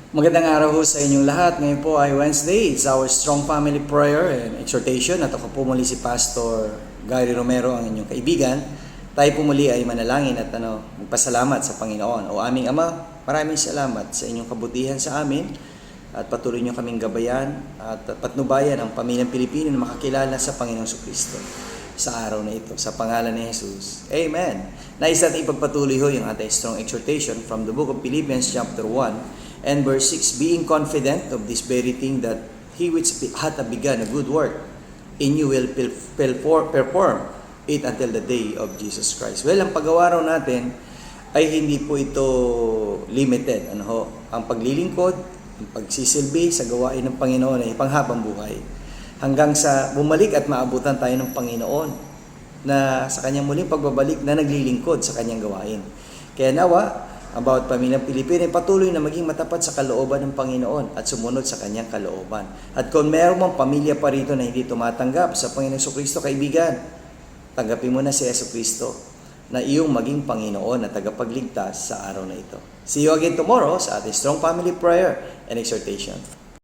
Magandang araw ho sa inyong lahat. Ngayon po ay Wednesday. It's our Strong Family Prayer and Exhortation. At ako po muli si Pastor Gary Romero, ang inyong kaibigan. Tayo po muli ay manalangin at magpasalamat sa Panginoon. O aming Ama, maraming salamat sa inyong kabutihan sa amin at patuloy niyo kaming gabayan at patnubayan ang pamilyang Pilipino na makakilala sa Panginoong Kristo sa araw na ito. Sa pangalan ni Jesus. Amen. Nais natin ipagpatuloy ho yung ating strong exhortation from the book of Philippians chapter 1 and verse 6, being confident of this very thing, that he which hath begun a good work in you will perform it until the day of Jesus Christ. Well, ang paggawa raw natin ay hindi po ito limited. Ang paglilingkod, ang pagsisilbi sa gawain ng Panginoon ay panghabang buhay. Hanggang sa bumalik at maabutan tayo ng Panginoon na sa kanyang muling pagbabalik na naglilingkod sa kanyang gawain. Kaya nawa, about pamilyang Pilipino ay patuloy na maging matapat sa kalooban ng Panginoon at sumunod sa kanyang kalooban. At kung meron mong pamilya pa rito na hindi tumatanggap sa Panginoong Jesucristo, kaibigan, tanggapin mo na si Jesucristo na iyong maging Panginoon at tagapagligtas sa araw na ito. See you again tomorrow sa ating Strong Family Prayer and Exhortation.